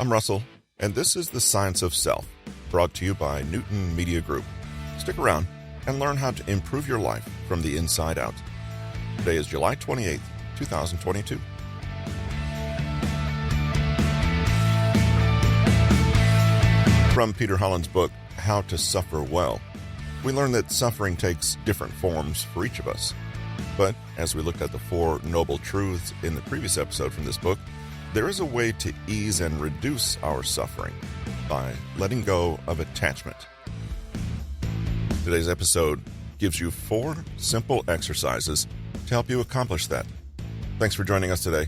I'm Russell, and this is The Science of Self, brought to you by Newton Media Group. Stick around and learn how to improve your life from the inside out. Today is July 28th, 2022. From Peter Holland's book, How to Suffer Well, we learn that suffering takes different forms for each of us. But as we looked at the four noble truths in the previous episode from this book, there is a way to ease and reduce our suffering by letting go of attachment. Today's episode gives you 4 simple exercises to help you accomplish that. Thanks for joining us today,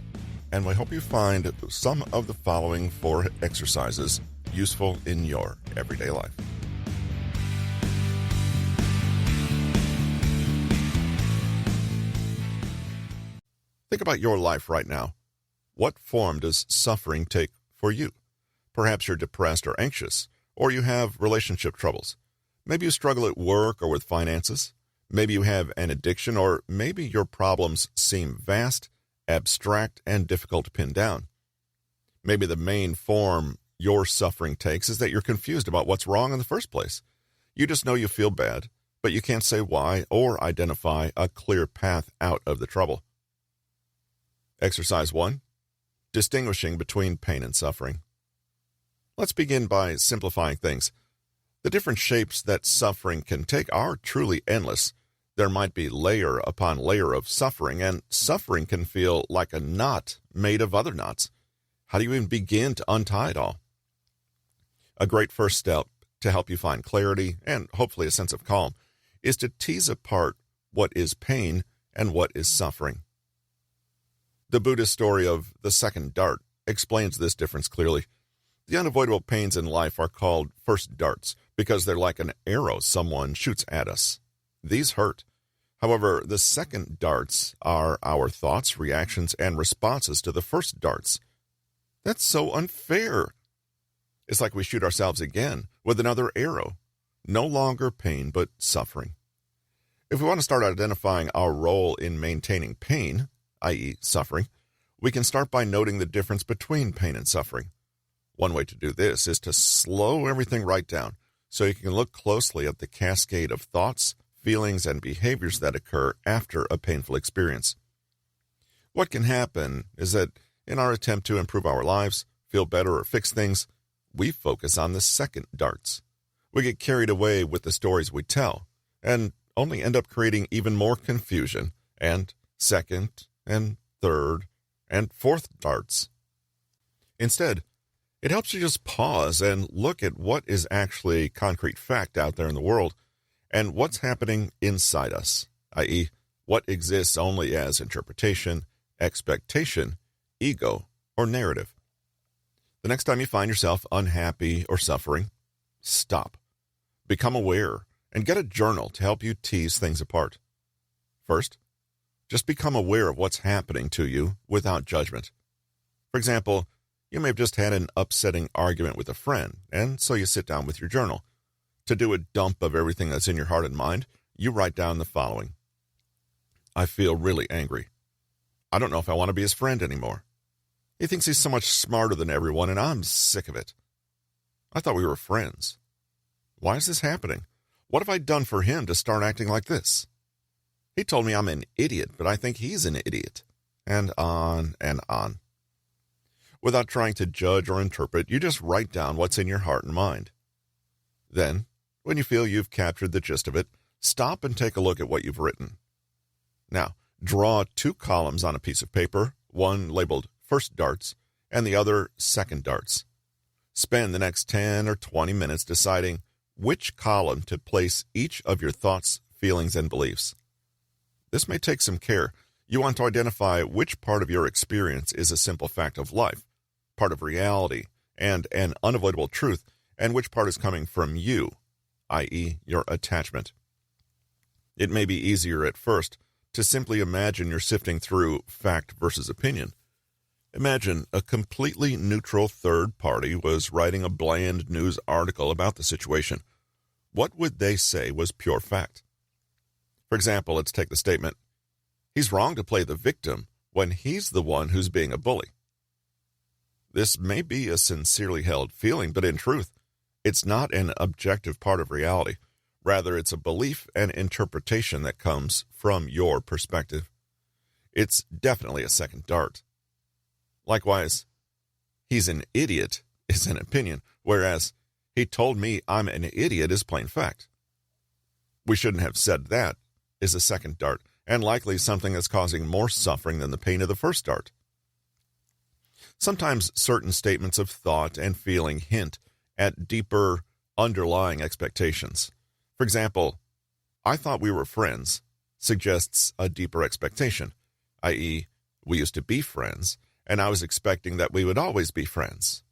and we hope you find some of the following 4 exercises useful in your everyday life. Think about your life right now. What form does suffering take for you? Perhaps you're depressed or anxious, or you have relationship troubles. Maybe you struggle at work or with finances. Maybe you have an addiction, or maybe your problems seem vast, abstract, and difficult to pin down. Maybe the main form your suffering takes is that you're confused about what's wrong in the first place. You just know you feel bad, but you can't say why or identify a clear path out of the trouble. Exercise 1. Distinguishing between pain and suffering. Let's begin by simplifying things. The different shapes that suffering can take are truly endless. There might be layer upon layer of suffering, and suffering can feel like a knot made of other knots. How do you even begin to untie it all? A great first step to help you find clarity and hopefully a sense of calm is to tease apart what is pain and what is suffering. The Buddhist story of the second dart explains this difference clearly. The unavoidable pains in life are called first darts because they're like an arrow someone shoots at us. These hurt. However, the second darts are our thoughts, reactions, and responses to the first darts. That's so unfair. It's like we shoot ourselves again with another arrow. No longer pain, but suffering. If we want to start identifying our role in maintaining pain, i.e. suffering, we can start by noting the difference between pain and suffering. One way to do this is to slow everything right down so you can look closely at the cascade of thoughts, feelings, and behaviors that occur after a painful experience. What can happen is that in our attempt to improve our lives, feel better, or fix things, we focus on the second darts. We get carried away with the stories we tell and only end up creating even more confusion and second and third and fourth darts. Instead, it helps you just pause and look at what is actually concrete fact out there in the world and what's happening inside us, i.e., what exists only as interpretation, expectation, ego, or narrative. The next time you find yourself unhappy or suffering, stop. Become aware and get a journal to help you tease things apart. First, just become aware of what's happening to you without judgment. For example, you may have just had an upsetting argument with a friend, and so you sit down with your journal. To do a dump of everything that's in your heart and mind, you write down the following. I feel really angry. I don't know if I want to be his friend anymore. He thinks he's so much smarter than everyone, and I'm sick of it. I thought we were friends. Why is this happening? What have I done for him to start acting like this? He told me I'm an idiot, but I think he's an idiot. And on and on. Without trying to judge or interpret, you just write down what's in your heart and mind. Then, when you feel you've captured the gist of it, stop and take a look at what you've written. Now, draw 2 columns on a piece of paper, one labeled first darts and the other second darts. Spend the next 10 or 20 minutes deciding which column to place each of your thoughts, feelings, and beliefs. This may take some care. You want to identify which part of your experience is a simple fact of life, part of reality, and an unavoidable truth, and which part is coming from you, i.e. your attachment. It may be easier at first to simply imagine you're sifting through fact versus opinion. Imagine a completely neutral third party was writing a bland news article about the situation. What would they say was pure fact? For example, let's take the statement, he's wrong to play the victim when he's the one who's being a bully. This may be a sincerely held feeling, but in truth, it's not an objective part of reality. Rather, it's a belief and interpretation that comes from your perspective. It's definitely a second dart. Likewise, he's an idiot is an opinion, whereas he told me I'm an idiot is plain fact. We shouldn't have said that is a second dart, and likely something that's causing more suffering than the pain of the first dart. Sometimes certain statements of thought and feeling hint at deeper underlying expectations. For example, I thought we were friends suggests a deeper expectation, i.e., we used to be friends, and I was expecting that we would always be friends.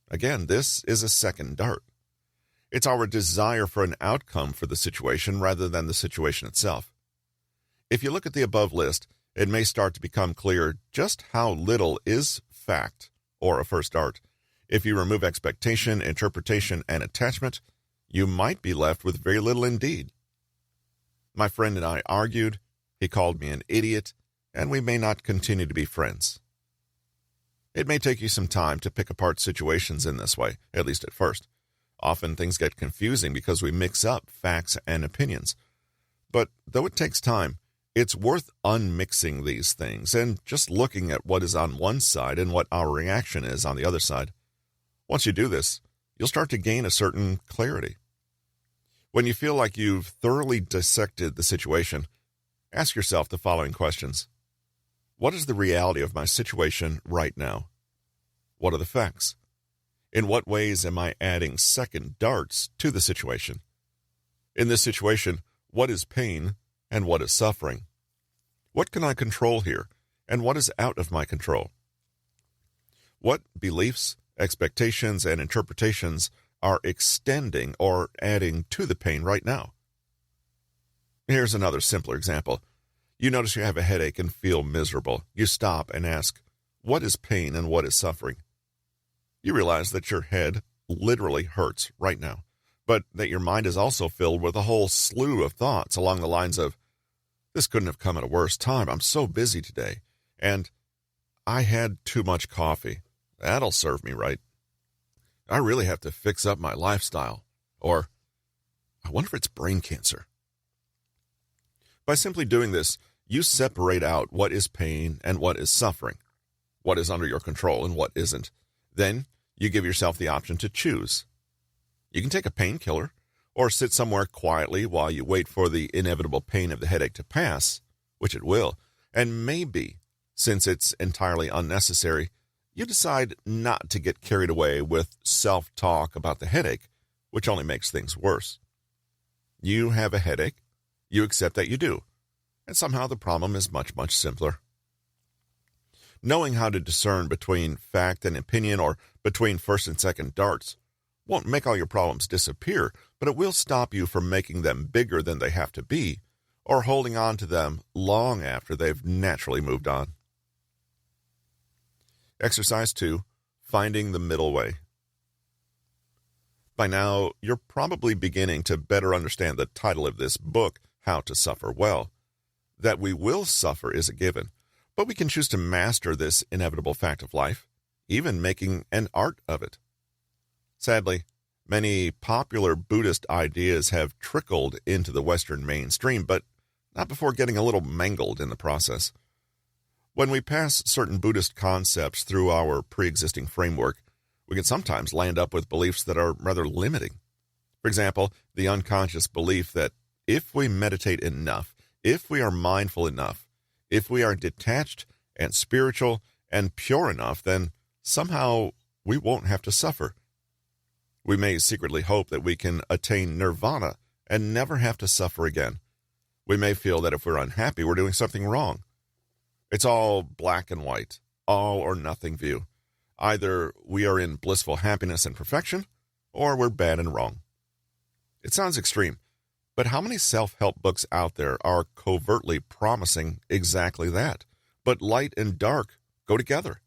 Again, this is a second dart. It's our desire for an outcome for the situation rather than the situation itself. If you look at the above list, it may start to become clear just how little is fact, or a first dart. If you remove expectation, interpretation, and attachment, you might be left with very little indeed. My friend and I argued, he called me an idiot, and we may not continue to be friends. It may take you some time to pick apart situations in this way, at least at first. Often things get confusing because we mix up facts and opinions. But though it takes time, it's worth unmixing these things and just looking at what is on one side and what our reaction is on the other side. Once you do this, you'll start to gain a certain clarity. When you feel like you've thoroughly dissected the situation, ask yourself the following questions. What is the reality of my situation right now? What are the facts? In what ways am I adding second darts to the situation? In this situation, what is pain and what is suffering? What can I control here, and what is out of my control? What beliefs, expectations, and interpretations are extending or adding to the pain right now? Here's another simpler example. You notice you have a headache and feel miserable. You stop and ask, what is pain and what is suffering? You realize that your head literally hurts right now, but that your mind is also filled with a whole slew of thoughts along the lines of, this couldn't have come at a worse time. I'm so busy today. And I had too much coffee. That'll serve me right. I really have to fix up my lifestyle. Or, I wonder if it's brain cancer. By simply doing this, you separate out what is pain and what is suffering, what is under your control and what isn't. Then you give yourself the option to choose. You can take a painkiller or sit somewhere quietly while you wait for the inevitable pain of the headache to pass, which it will, and maybe, since it's entirely unnecessary, you decide not to get carried away with self-talk about the headache, which only makes things worse. You have a headache, you accept that you do, and somehow the problem is much, much simpler. Knowing how to discern between fact and opinion or between first and second darts won't make all your problems disappear, but it will stop you from making them bigger than they have to be or holding on to them long after they've naturally moved on. Exercise 2, Finding the Middle Way. By now, you're probably beginning to better understand the title of this book, How to Suffer Well. That we will suffer is a given, but we can choose to master this inevitable fact of life, even making an art of it. Sadly, many popular Buddhist ideas have trickled into the Western mainstream, but not before getting a little mangled in the process. When we pass certain Buddhist concepts through our pre-existing framework, we can sometimes land up with beliefs that are rather limiting. For example, the unconscious belief that if we meditate enough, if we are mindful enough, if we are detached and spiritual and pure enough, then somehow we won't have to suffer. We may secretly hope that we can attain nirvana and never have to suffer again. We may feel that if we're unhappy, we're doing something wrong. It's all black and white, all or nothing view. Either we are in blissful happiness and perfection, or we're bad and wrong. It sounds extreme, but how many self-help books out there are covertly promising exactly that? But light and dark go together.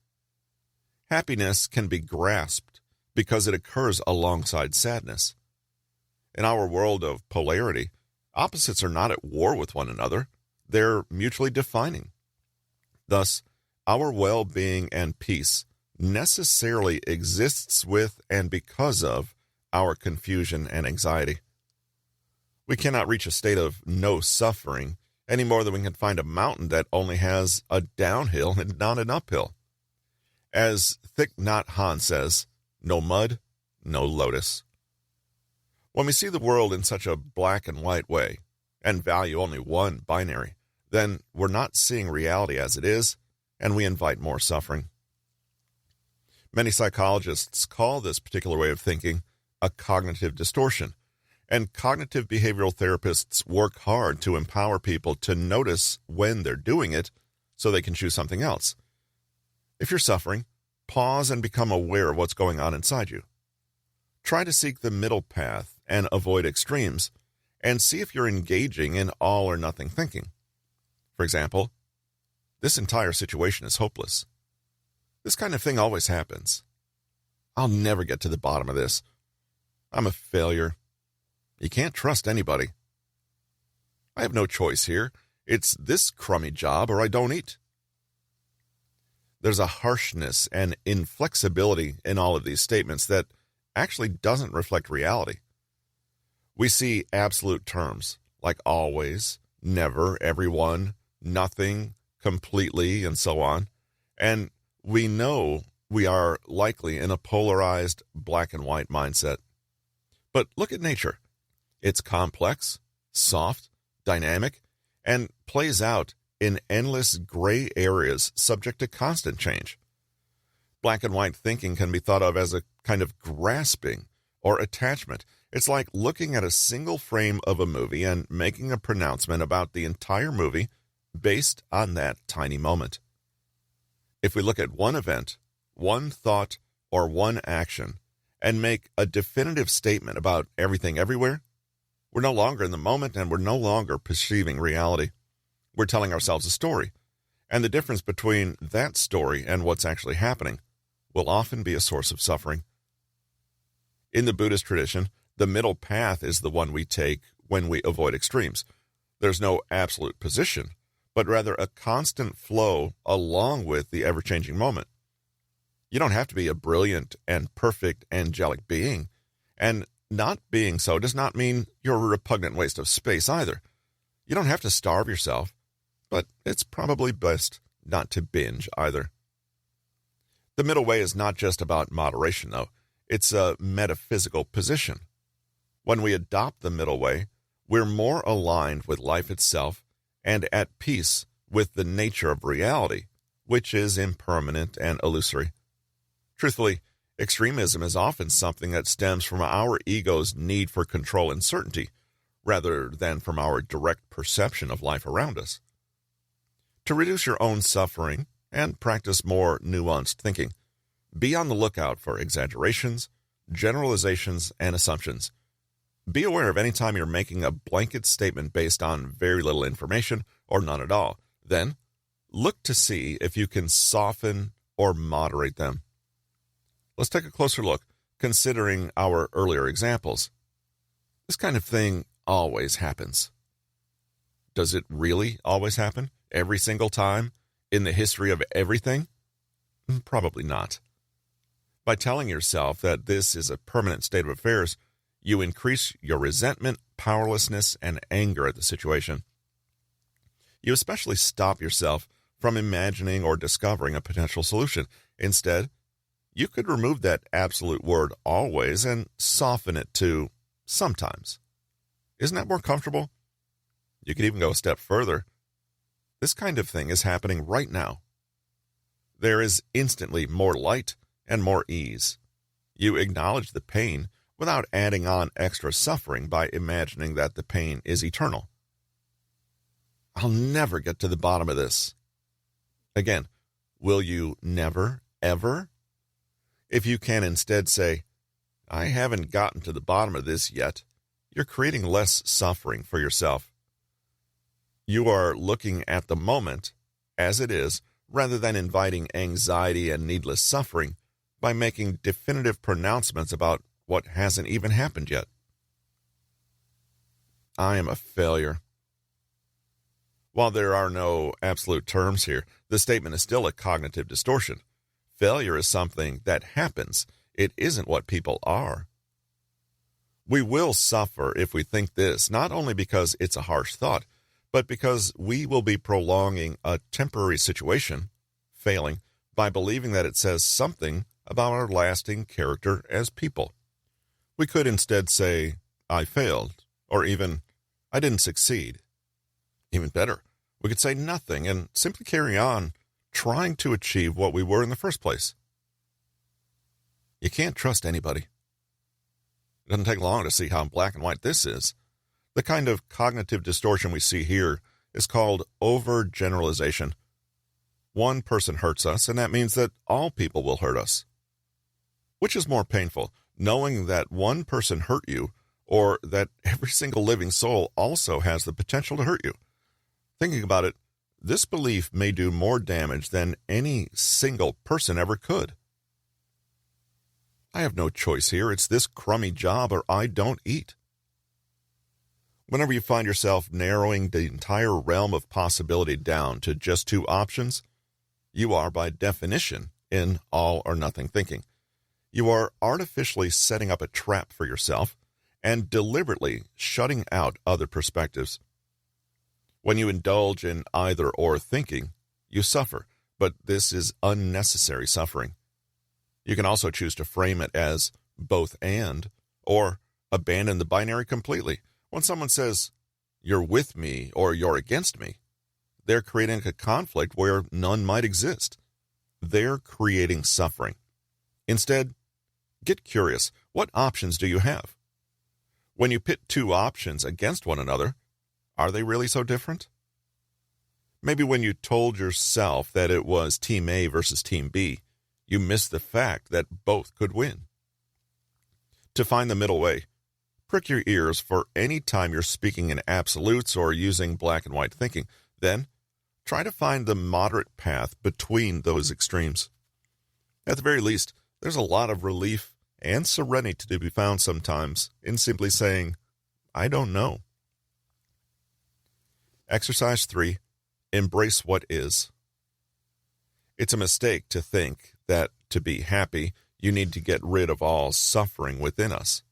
Happiness can be grasped because it occurs alongside sadness. In our world of polarity, opposites are not at war with one another. They're mutually defining. Thus, our well-being and peace necessarily exists with and because of our confusion and anxiety. We cannot reach a state of no suffering any more than we can find a mountain that only has a downhill and not an uphill. As Thich Nhat Hanh says, no mud, no lotus. When we see the world in such a black and white way and value only one binary, then we're not seeing reality as it is, and we invite more suffering. Many psychologists call this particular way of thinking a cognitive distortion, and cognitive behavioral therapists work hard to empower people to notice when they're doing it so they can choose something else. If you're suffering, pause and become aware of what's going on inside you. Try to seek the middle path and avoid extremes, and see if you're engaging in all or nothing thinking. For example, this entire situation is hopeless. This kind of thing always happens. I'll never get to the bottom of this. I'm a failure. You can't trust anybody. I have no choice here. It's this crummy job or I don't eat. There's a harshness and inflexibility in all of these statements that actually doesn't reflect reality. We see absolute terms like always, never, everyone, nothing, completely, and so on, and we know we are likely in a polarized black and white mindset. But look at nature. It's complex, soft, dynamic, and plays out in endless gray areas subject to constant change. Black and white thinking can be thought of as a kind of grasping or attachment. It's like looking at a single frame of a movie and making a pronouncement about the entire movie based on that tiny moment. If we look at one event, one thought, or one action, and make a definitive statement about everything everywhere, we're no longer in the moment and we're no longer perceiving reality. We're telling ourselves a story, and the difference between that story and what's actually happening will often be a source of suffering. In the Buddhist tradition, the middle path is the one we take when we avoid extremes. There's no absolute position, but rather a constant flow along with the ever-changing moment. You don't have to be a brilliant and perfect angelic being, and not being so does not mean you're a repugnant waste of space either. You don't have to starve yourself, but it's probably best not to binge either. The middle way is not just about moderation, though. It's a metaphysical position. When we adopt the middle way, we're more aligned with life itself and at peace with the nature of reality, which is impermanent and illusory. Truthfully, extremism is often something that stems from our ego's need for control and certainty, rather than from our direct perception of life around us. To reduce your own suffering and practice more nuanced thinking, be on the lookout for exaggerations, generalizations, and assumptions. Be aware of any time you're making a blanket statement based on very little information or none at all. Then, look to see if you can soften or moderate them. Let's take a closer look, considering our earlier examples. This kind of thing always happens. Does it really always happen? Every single time? In the history of everything? Probably not. By telling yourself that this is a permanent state of affairs, you increase your resentment, powerlessness, and anger at the situation. You especially stop yourself from imagining or discovering a potential solution. Instead, you could remove that absolute word always and soften it to sometimes. Isn't that more comfortable? You could even go a step further. This kind of thing is happening right now. There is instantly more light and more ease. You acknowledge the pain without adding on extra suffering by imagining that the pain is eternal. I'll never get to the bottom of this. Again, will you never, ever? If you can instead say, I haven't gotten to the bottom of this yet, you're creating less suffering for yourself. You are looking at the moment as it is, rather than inviting anxiety and needless suffering by making definitive pronouncements about what hasn't even happened yet. I am a failure. While there are no absolute terms here, the statement is still a cognitive distortion. Failure is something that happens. It isn't what people are. We will suffer if we think this, not only because it's a harsh thought, but because we will be prolonging a temporary situation, failing, by believing that it says something about our lasting character as people. We could instead say, I failed, or even, I didn't succeed. Even better, we could say nothing and simply carry on trying to achieve what we were in the first place. You can't trust anybody. It doesn't take long to see how black and white this is. The kind of cognitive distortion we see here is called overgeneralization. One person hurts us, and that means that all people will hurt us. Which is more painful, knowing that one person hurt you, or that every single living soul also has the potential to hurt you? Thinking about it, this belief may do more damage than any single person ever could. I have no choice here. It's this crummy job or I don't eat. Whenever you find yourself narrowing the entire realm of possibility down to just two options, you are by definition in all or nothing thinking. You are artificially setting up a trap for yourself and deliberately shutting out other perspectives. When you indulge in either or thinking, you suffer, but this is unnecessary suffering. You can also choose to frame it as both and, or abandon the binary completely. When someone says, you're with me or you're against me, they're creating a conflict where none might exist. They're creating suffering. Instead, get curious. What options do you have? When you pit two options against one another, are they really so different? Maybe when you told yourself that it was Team A versus Team B, you missed the fact that both could win. To find the middle way, prick your ears for any time you're speaking in absolutes or using black and white thinking. Then, try to find the moderate path between those extremes. At the very least, there's a lot of relief and serenity to be found sometimes in simply saying, I don't know. Exercise 3. Embrace what is. It's a mistake to think that to be happy, you need to get rid of all suffering within us.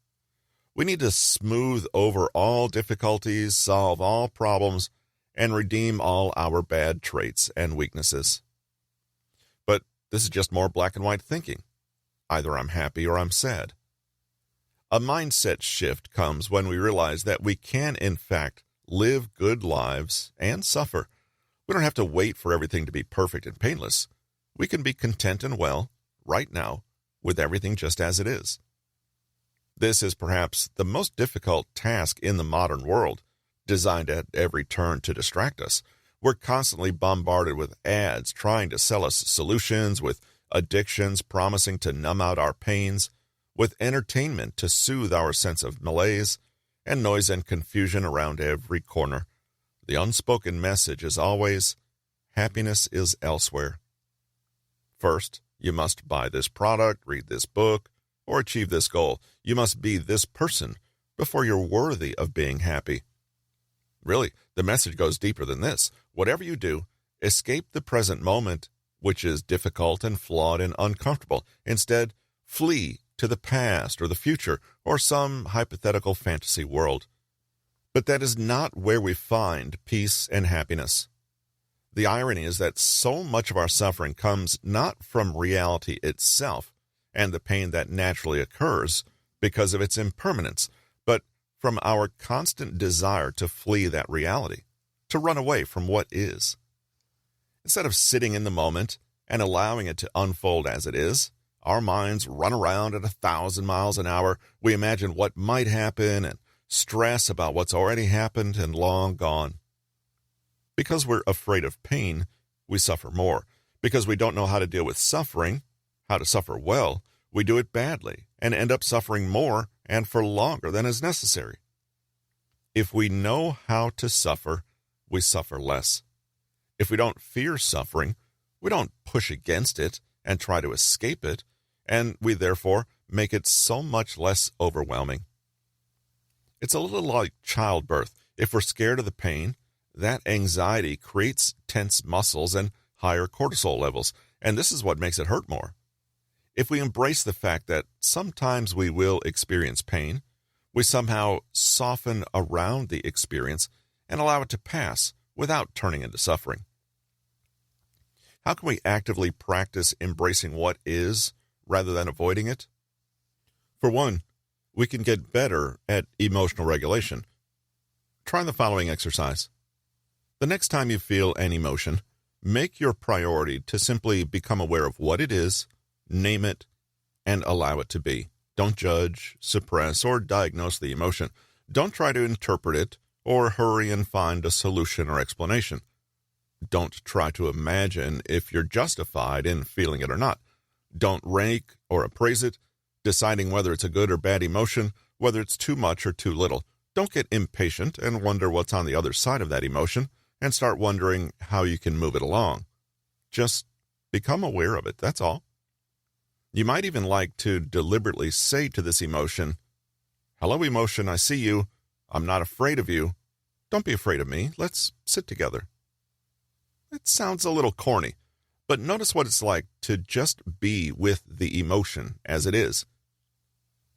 We need to smooth over all difficulties, solve all problems, and redeem all our bad traits and weaknesses. But this is just more black and white thinking. Either I'm happy or I'm sad. A mindset shift comes when we realize that we can, in fact, live good lives and suffer. We don't have to wait for everything to be perfect and painless. We can be content and well, right now, with everything just as it is. This is perhaps the most difficult task in the modern world, designed at every turn to distract us. We're constantly bombarded with ads trying to sell us solutions, with addictions promising to numb out our pains, with entertainment to soothe our sense of malaise, and noise and confusion around every corner. The unspoken message is always, happiness is elsewhere. First, you must buy this product, read this book, or achieve this goal. You must be this person before you're worthy of being happy. Really, the message goes deeper than this. Whatever you do, escape the present moment, which is difficult and flawed and uncomfortable. Instead, flee to the past or the future or some hypothetical fantasy world. But that is not where we find peace and happiness. The irony is that so much of our suffering comes not from reality itself and the pain that naturally occurs because of its impermanence, but from our constant desire to flee that reality, to run away from what is. Instead of sitting in the moment and allowing it to unfold as it is, our minds run around at 1,000 miles an hour. We imagine what might happen and stress about what's already happened and long gone. Because we're afraid of pain, we suffer more. Because we don't know how to deal with suffering, how to suffer well, we do it badly and end up suffering more and for longer than is necessary. If we know how to suffer, we suffer less. If we don't fear suffering, we don't push against it and try to escape it, and we therefore make it so much less overwhelming. It's a little like childbirth. If we're scared of the pain, that anxiety creates tense muscles and higher cortisol levels, and this is what makes it hurt more. If we embrace the fact that sometimes we will experience pain, we somehow soften around the experience and allow it to pass without turning into suffering. How can we actively practice embracing what is rather than avoiding it? For one, we can get better at emotional regulation. Try the following exercise. The next time you feel an emotion, make your priority to simply become aware of what it is, name it, and allow it to be. Don't judge, suppress, or diagnose the emotion. Don't try to interpret it or hurry and find a solution or explanation. Don't try to imagine if you're justified in feeling it or not. Don't rank or appraise it, deciding whether it's a good or bad emotion, whether it's too much or too little. Don't get impatient and wonder what's on the other side of that emotion and start wondering how you can move it along. Just become aware of it, that's all. You might even like to deliberately say to this emotion, "Hello, emotion, I see you. I'm not afraid of you. Don't be afraid of me. Let's sit together." It sounds a little corny, but notice what it's like to just be with the emotion as it is.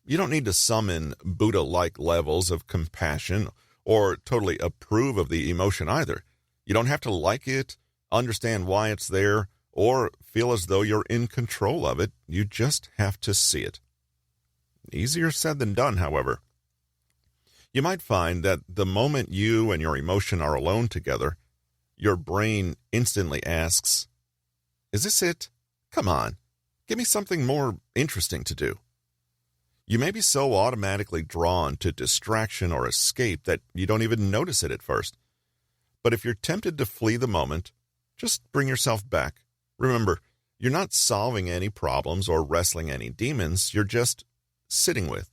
You don't need to summon Buddha-like levels of compassion or totally approve of the emotion either. You don't have to like it, understand why it's there, or feel as though you're in control of it. You just have to see it. Easier said than done, however. You might find that the moment you and your emotion are alone together, your brain instantly asks, "Is this it? Come on, give me something more interesting to do." You may be so automatically drawn to distraction or escape that you don't even notice it at first. But if you're tempted to flee the moment, just bring yourself back. Remember, you're not solving any problems or wrestling any demons, you're just sitting with.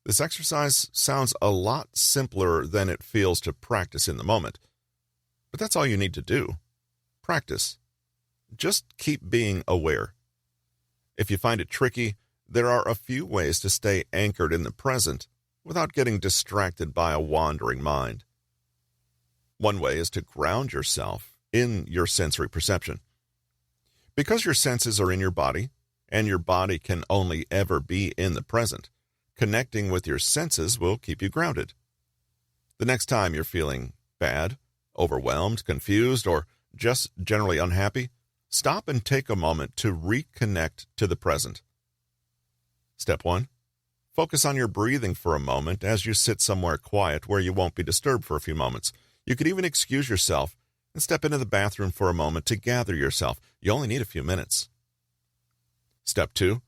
This exercise sounds a lot simpler than it feels to practice in the moment. But that's all you need to do. Practice. Just keep being aware. If you find it tricky, there are a few ways to stay anchored in the present without getting distracted by a wandering mind. One way is to ground yourself in your sensory perception. Because your senses are in your body, and your body can only ever be in the present, connecting with your senses will keep you grounded. The next time you're feeling bad, overwhelmed, confused, or just generally unhappy, stop and take a moment to reconnect to the present. Step 1. Focus on your breathing for a moment as you sit somewhere quiet where you won't be disturbed for a few moments. You could even excuse yourself and step into the bathroom for a moment to gather yourself. You only need a few minutes. Step 2.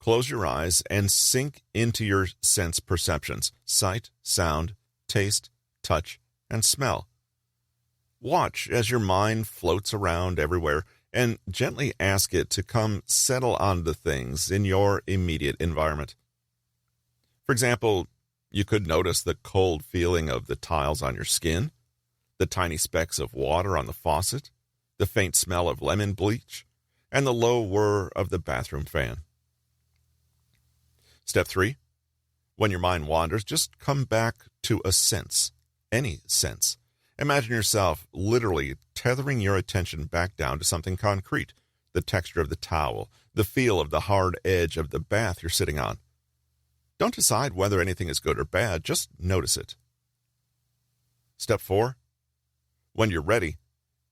Close your eyes and sink into your sense perceptions: sight, sound, taste, touch, and smell. Watch as your mind floats around everywhere and gently ask it to come settle on the things in your immediate environment. For example, you could notice the cold feeling of the tiles on your skin, the tiny specks of water on the faucet, the faint smell of lemon bleach, and the low whir of the bathroom fan. Step 3. When your mind wanders, just come back to a sense, any sense. Imagine yourself literally tethering your attention back down to something concrete: the texture of the towel, the feel of the hard edge of the bath you're sitting on. Don't decide whether anything is good or bad, just notice it. Step 4. When you're ready,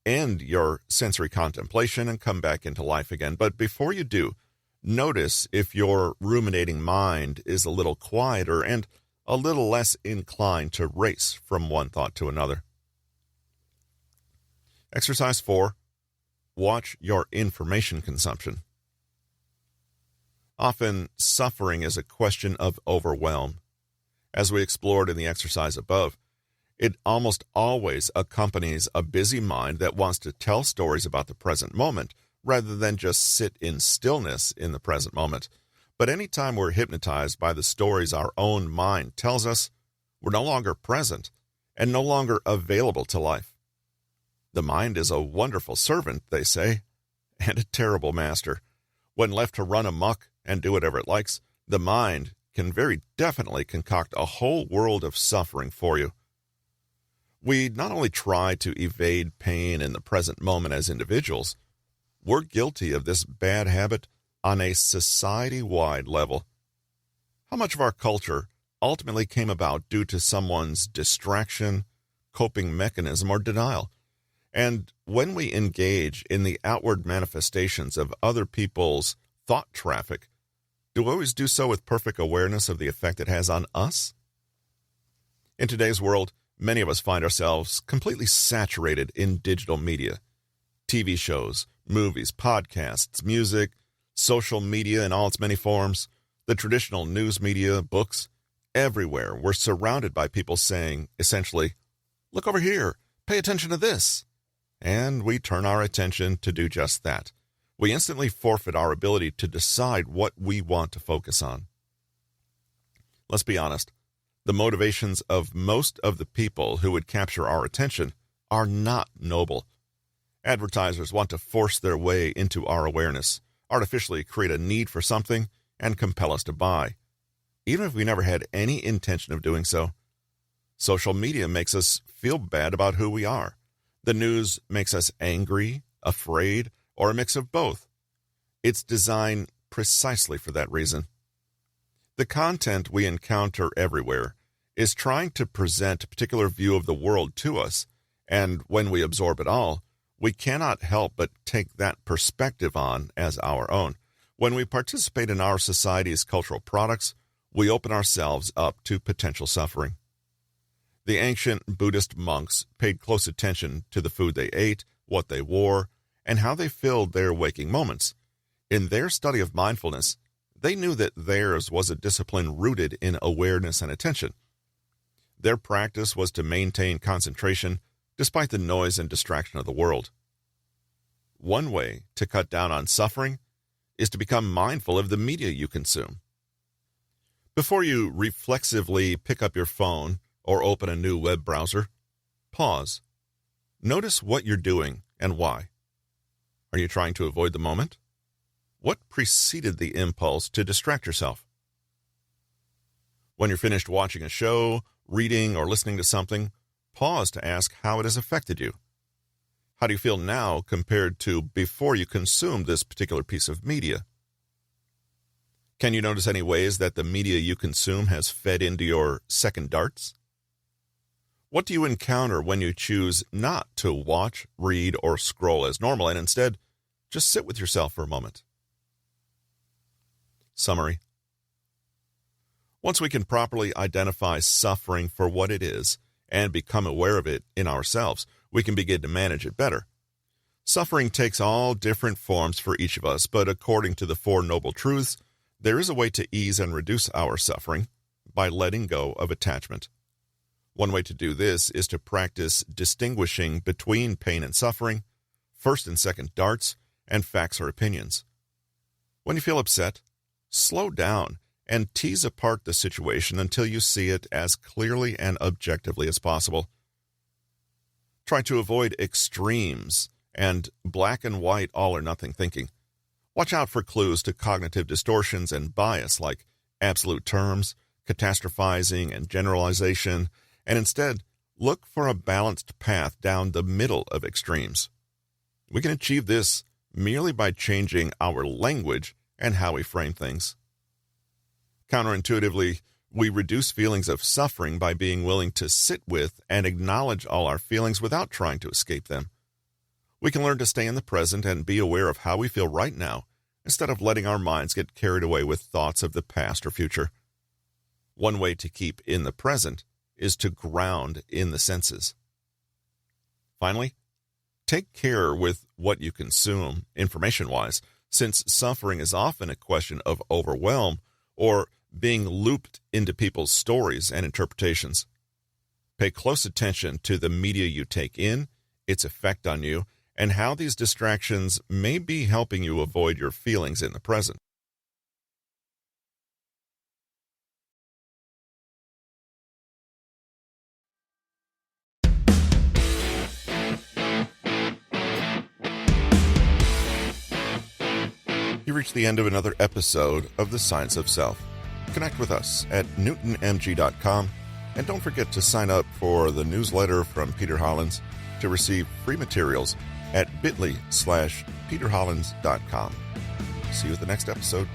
end your sensory contemplation and come back into life again. But before you do, notice if your ruminating mind is a little quieter and a little less inclined to race from one thought to another. Exercise 4. Watch your information consumption. Often, suffering is a question of overwhelm. As we explored in the exercise above, it almost always accompanies a busy mind that wants to tell stories about the present moment rather than just sit in stillness in the present moment. But anytime we're hypnotized by the stories our own mind tells us, we're no longer present and no longer available to life. The mind is a wonderful servant, they say, and a terrible master. When left to run amok and do whatever it likes, the mind can very definitely concoct a whole world of suffering for you. We not only try to evade pain in the present moment as individuals, We're guilty of this bad habit on a society-wide level. How much of our culture ultimately came about due to someone's distraction, coping mechanism, or denial? And when we engage in the outward manifestations of other people's thought traffic, do we always do so with perfect awareness of the effect it has on us? In today's world, many of us find ourselves completely saturated in digital media. TV shows, movies, podcasts, music, social media in all its many forms, the traditional news media, books, everywhere we're surrounded by people saying, essentially, "Look over here, pay attention to this." And we turn our attention to do just that. We instantly forfeit our ability to decide what we want to focus on. Let's be honest. The motivations of most of the people who would capture our attention are not noble. Advertisers want to force their way into our awareness, artificially create a need for something, and compel us to buy, even if we never had any intention of doing so. Social media makes us feel bad about who we are. The news makes us angry, afraid, or a mix of both. It's designed precisely for that reason. The content we encounter everywhere is trying to present a particular view of the world to us, and when we absorb it all, we cannot help but take that perspective on as our own. When we participate in our society's cultural products, we open ourselves up to potential suffering. The ancient Buddhist monks paid close attention to the food they ate, what they wore, and how they filled their waking moments. In their study of mindfulness, they knew that theirs was a discipline rooted in awareness and attention. Their practice was to maintain concentration despite the noise and distraction of the world. One way to cut down on suffering is to become mindful of the media you consume. Before you reflexively pick up your phone or open a new web browser, pause. Notice what you're doing and why. Are you trying to avoid the moment? What preceded the impulse to distract yourself? When you're finished watching a show, reading, or listening to something, pause to ask how it has affected you. How do you feel now compared to before you consumed this particular piece of media? Can you notice any ways that the media you consume has fed into your second darts? What do you encounter when you choose not to watch, read, or scroll as normal and instead just sit with yourself for a moment? Summary. Once we can properly identify suffering for what it is and become aware of it in ourselves, we can begin to manage it better. Suffering takes all different forms for each of us, but according to the Four Noble Truths, there is a way to ease and reduce our suffering by letting go of attachment. One way to do this is to practice distinguishing between pain and suffering, first and second darts, and facts or opinions. When you feel upset, slow down and tease apart the situation until you see it as clearly and objectively as possible. Try to avoid extremes and black and white all-or-nothing thinking. Watch out for clues to cognitive distortions and bias like absolute terms, catastrophizing, and generalization, and instead look for a balanced path down the middle of extremes. We can achieve this merely by changing our language and how we frame things. Counterintuitively, we reduce feelings of suffering by being willing to sit with and acknowledge all our feelings without trying to escape them. We can learn to stay in the present and be aware of how we feel right now instead of letting our minds get carried away with thoughts of the past or future. One way to keep in the present is to ground in the senses. Finally, take care with what you consume information-wise, since suffering is often a question of overwhelm or being looped into people's stories and interpretations. Pay close attention to the media you take in, its effect on you, and how these distractions may be helping you avoid your feelings in the present. You reach the end of another episode of The Science of Self. Connect with us at newtonmg.com, and don't forget to sign up for the newsletter from Peter Hollins to receive free materials at bit.ly/ peterhollins.com. See you at the next episode.